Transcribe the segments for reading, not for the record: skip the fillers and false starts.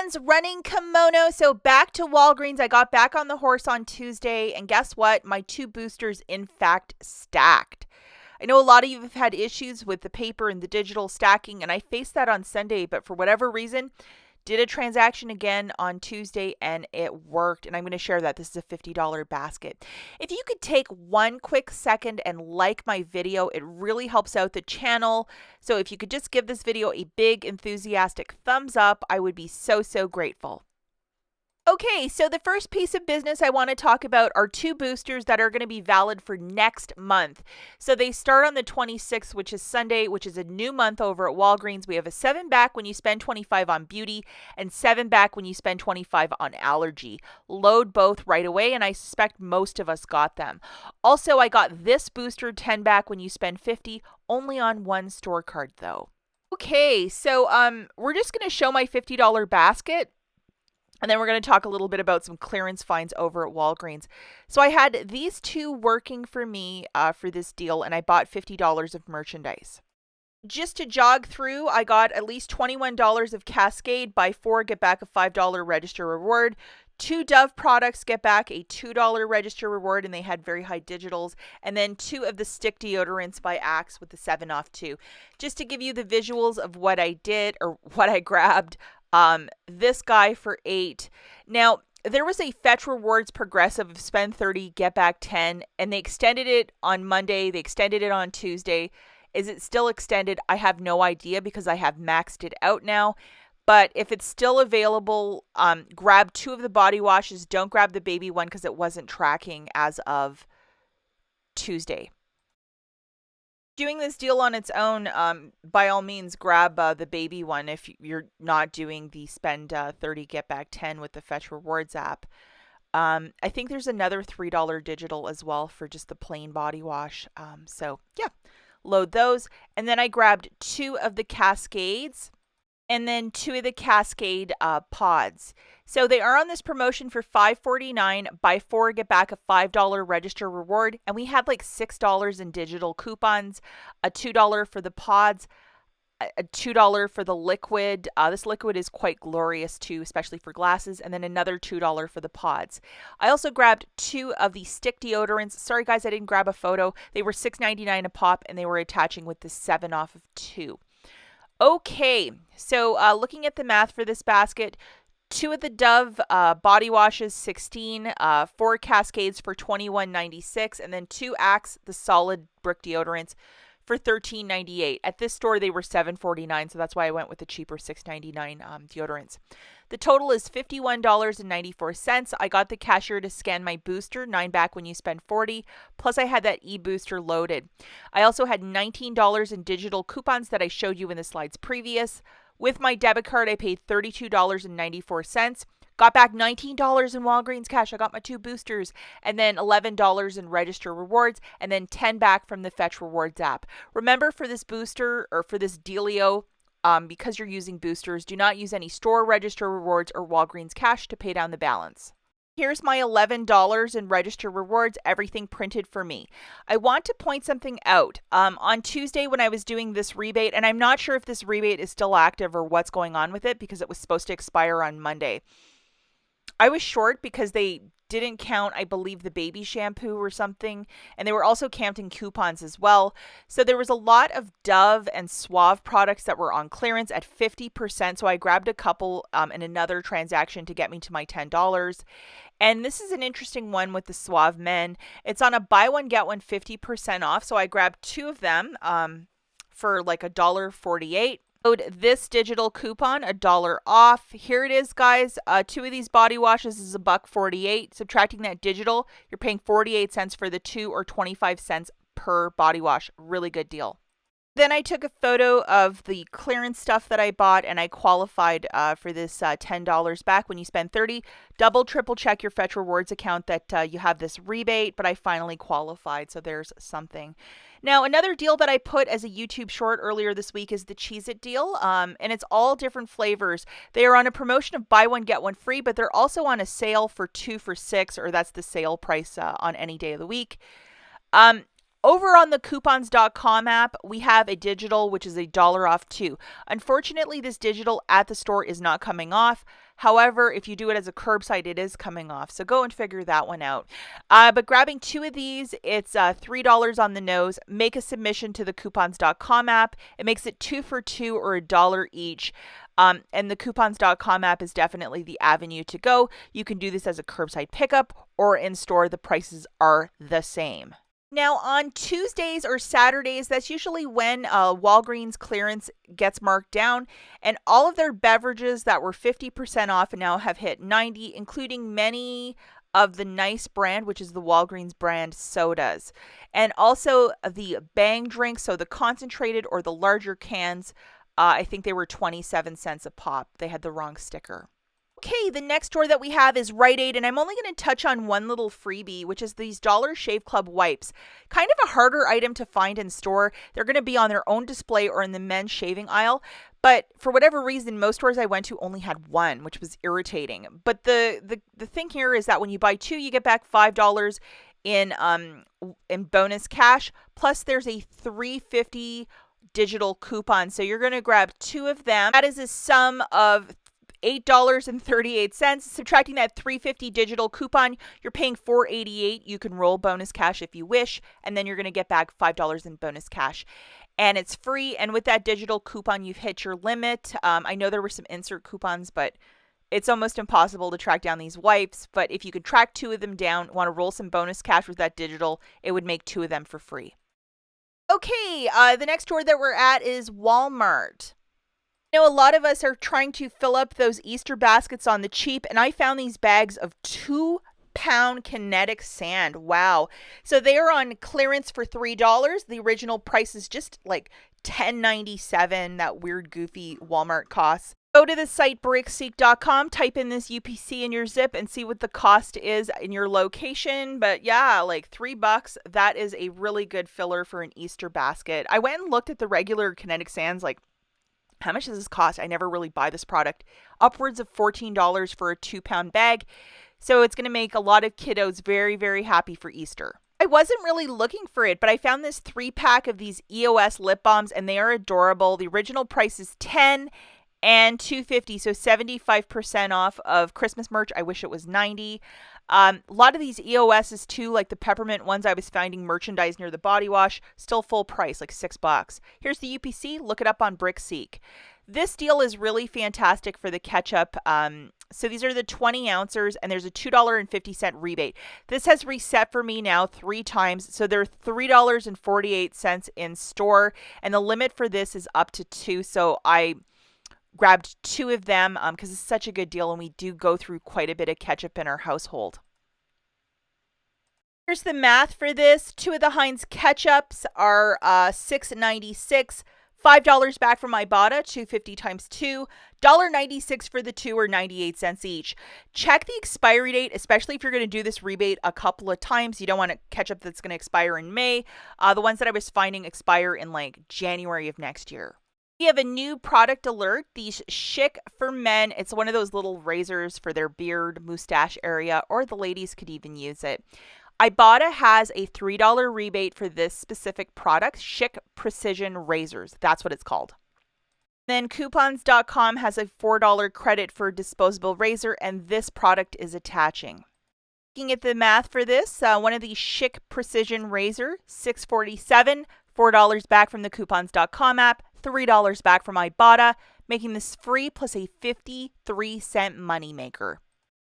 friends, running kimono. So back to Walgreens. I got back on the horse on Tuesday, and guess what? My 2 boosters, in fact, stacked. I know a lot of you have had issues with the paper and the digital stacking, and I faced that on Sunday, but for whatever reason, did a transaction again on Tuesday and it worked. And I'm going to share that. This is a $50 basket. If you could take one quick second and like my video, it really helps out the channel. So if you could just give this video a big enthusiastic thumbs up, I would be so grateful. Okay, so the first piece of business I want to talk about are 2 boosters that are going to be valid for next month. So they start on the 26th, which is Sunday, which is a new month over at Walgreens. We have a 7 back when you spend $25 on beauty and 7 back when you spend $25 on allergy. Load both right away, and I suspect most of us got them. Also, I got this booster 10 back when you spend $50, only on 1 store card though. Okay, so we're just going to show my $50 basket. And then we're going to talk a little bit about some clearance finds over at Walgreens. So I had these 2 working for me for this deal, and I bought $50 of merchandise. Just to jog through, I got at least $21 of Cascade. Buy 4, get back a $5 register reward. 2 Dove products, get back a $2 register reward, and they had very high digitals. And then 2 of the stick deodorants by Axe with the 7 off 2. Just to give you the visuals of what I did or what I grabbed. This guy for $8. Now, there was a Fetch Rewards progressive of spend 30, get back 10, and they extended it on Monday. They extended it on Tuesday. Is it still extended? I have no idea because I have maxed it out now. But if it's still available, grab 2 of the body washes. Don't grab the baby one because it wasn't tracking as of Tuesday. Doing this deal on its own, by all means, grab the baby one if you're not doing the spend 30, get back 10 with the Fetch Rewards app. I think there's another $3 digital as well for just the plain body wash. So yeah, load those. And then I grabbed 2 of the Cascades and then 2 of the Cascade pods. So they are on this promotion for $5.49. Buy 4, get back a $5 register reward. And we had like $6 in digital coupons, a $2 for the pods, a $2 for the liquid. This liquid is quite glorious too, especially for glasses. And then another $2 for the pods. I also grabbed 2 of the stick deodorants. Sorry guys, I didn't grab a photo. They were $6.99 a pop and they were attaching with the 7 off of 2. Okay, so looking at the math for this basket, 2 of the Dove body washes, $16, 4 Cascades for $21.96, and then 2 Axe, the solid brick deodorants, for $13.98. At this store, they were $7.49, so that's why I went with the cheaper $6.99 deodorants. The total is $51.94. I got the cashier to scan my booster, 9 back when you spend $40, plus I had that e-booster loaded. I also had $19 in digital coupons that I showed you in the slides previous. With my debit card, I paid $32.94. Got back $19 in Walgreens cash. I got my 2 boosters, and then $11 in register rewards, and then 10 back from the Fetch Rewards app. Remember, for this booster or for this dealio, because you're using boosters, do not use any store register rewards or Walgreens cash to pay down the balance. Here's my $11 in register rewards, everything printed for me. I want to point something out. On Tuesday when I was doing this rebate, and I'm not sure if this rebate is still active or what's going on with it because it was supposed to expire on Monday. I was short because they didn't count, I believe, the baby shampoo or something, and they were also counting coupons as well. So there was a lot of Dove and Suave products that were on clearance at 50%, so I grabbed a couple in another transaction to get me to my $10. And this is an interesting one with the Suave Men. It's on a buy one, get one 50% off, so I grabbed 2 of them for like $1.48. This digital coupon, $1 off. Here it is, guys. 2 of these body washes is $1.48. Subtracting that digital, you're paying 48 cents for the 2 or 25 cents per body wash. Really good deal. Then I took a photo of the clearance stuff that I bought, and I qualified for this $10 back when you spend $30. Double, triple check your Fetch Rewards account that you have this rebate, but I finally qualified, so there's something. Now, another deal that I put as a YouTube short earlier this week is the Cheez-It deal, and it's all different flavors. They are on a promotion of buy one, get one free, but they're also on a sale for 2 for $6, or that's the sale price on any day of the week. Over on the coupons.com app, we have a digital, which is $1 off too. Unfortunately, this digital at the store is not coming off. However, if you do it as a curbside, it is coming off. So go and figure that one out. But grabbing two of these, it's $3 on the nose. Make a submission to the coupons.com app. It makes it 2 for $2 or $1 each. And the coupons.com app is definitely the avenue to go. You can do this as a curbside pickup or in store. The prices are the same. Now, on Tuesdays or Saturdays, that's usually when Walgreens clearance gets marked down, and all of their beverages that were 50% off now have hit 90, including many of the Nice brand, which is the Walgreens brand sodas, and also the Bang drinks, so the concentrated or the larger cans. I think they were 27 cents a pop. They had the wrong sticker. Okay, the next store that we have is Rite Aid, and I'm only going to touch on one little freebie, which is these Dollar Shave Club wipes. Kind of a harder item to find in store. They're going to be on their own display or in the men's shaving aisle, but for whatever reason, most stores I went to only had one, which was irritating. But the thing here is that when you buy two, you get back $5 in bonus cash, plus there's a $3.50 digital coupon. So you're going to grab two of them. That is a sum of $8.38. Subtracting that $3.50 digital coupon, you're paying $4.88. You can roll bonus cash if you wish, and then you're going to get back $5 in bonus cash. And it's free. And with that digital coupon, you've hit your limit. I know there were some insert coupons, but it's almost impossible to track down these wipes. But if you could track two of them down, want to roll some bonus cash with that digital, it would make two of them for free. Okay, the next store that we're at is Walmart. You know, a lot of us are trying to fill up those Easter baskets on the cheap, and I found these bags of 2-pound kinetic sand. Wow. So they are on clearance for $3. The original price is just like $10.97, that weird, goofy Walmart cost. Go to the site brickseek.com, type in this UPC in your zip, and see what the cost is in your location. But yeah, like $3. That is a really good filler for an Easter basket. I went and looked at the regular kinetic sands, like, how much does this cost? I never really buy this product. Upwards of $14 for a 2-pound bag. So it's going to make a lot of kiddos very, very happy for Easter. I wasn't really looking for it, but I found this 3-pack of these EOS lip balms, and they are adorable. The original price is $10 and $2.50, so 75% off of Christmas merch. I wish it was $90. A lot of these EOSs too, like the peppermint ones I was finding merchandise near the body wash, still full price, like $6. Here's the UPC. Look it up on BrickSeek. This deal is really fantastic for the ketchup. So these are the 20 ounces, and there's a $2.50 rebate. This has reset for me now 3 times, so they're $3.48 in store, and the limit for this is up to 2. So I grabbed 2 of them because it's such a good deal, and we do go through quite a bit of ketchup in our household. Here's the math for this. 2 of the Heinz ketchups are $6.96. $5 back from IBOTTA, $2.50 times 2, $1.96 for the 2, or 98 cents each. Check the expiry date, especially if you're going to do this rebate a couple of times. You don't want a ketchup that's going to expire in May. The ones that I was finding expire in like January of next year. We have a new product alert, these Schick for Men. It's one of those little razors for their beard, mustache area, or the ladies could even use it. IBOTTA has a $3 rebate for this specific product, Schick Precision Razors. That's what it's called. Then coupons.com has a $4 credit for disposable razor, and this product is attaching. Looking at the math for this, one of these Schick Precision Razor, $6.47, $4 back from the coupons.com app, $3 back from IBOTTA, making this free plus a 53-cent moneymaker.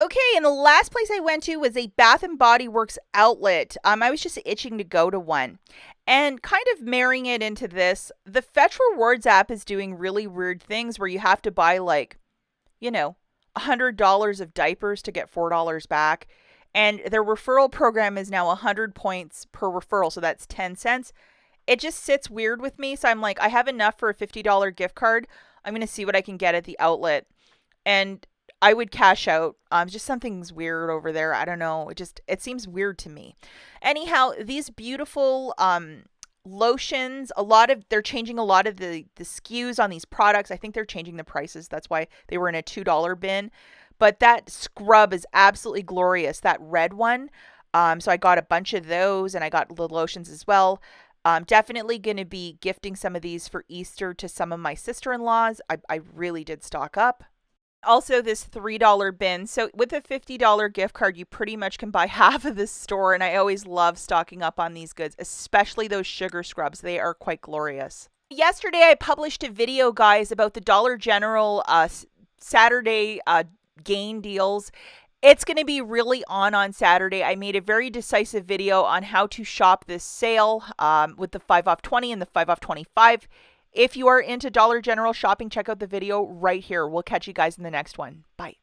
Okay, and the last place I went to was a Bath & Body Works outlet. I was just itching to go to one. And kind of marrying it into this, the Fetch Rewards app is doing really weird things where you have to buy like, $100 of diapers to get $4 back. And their referral program is now 100 points per referral, so that's 10 cents. It just sits weird with me, so I'm like, I have enough for a $50 gift card. I'm going to see what I can get at the outlet. And I would cash out. Just something's weird over there. I don't know. It seems weird to me. Anyhow, these beautiful lotions, they're changing a lot of the SKUs on these products. I think they're changing the prices. That's why they were in a $2 bin. But that scrub is absolutely glorious. That red one. So I got a bunch of those, and I got the lotions as well. Definitely going to be gifting some of these for Easter to some of my sister-in-laws. I really did stock up. Also, this $3 bin. So with a $50 gift card, you pretty much can buy half of this store. And I always love stocking up on these goods, especially those sugar scrubs. They are quite glorious. Yesterday, I published a video, guys, about the Dollar General Saturday gain deals. It's going to be really on Saturday. I made a very decisive video on how to shop this sale with the 5 off 20 and the 5 off 25. If you are into Dollar General shopping, check out the video right here. We'll catch you guys in the next one. Bye.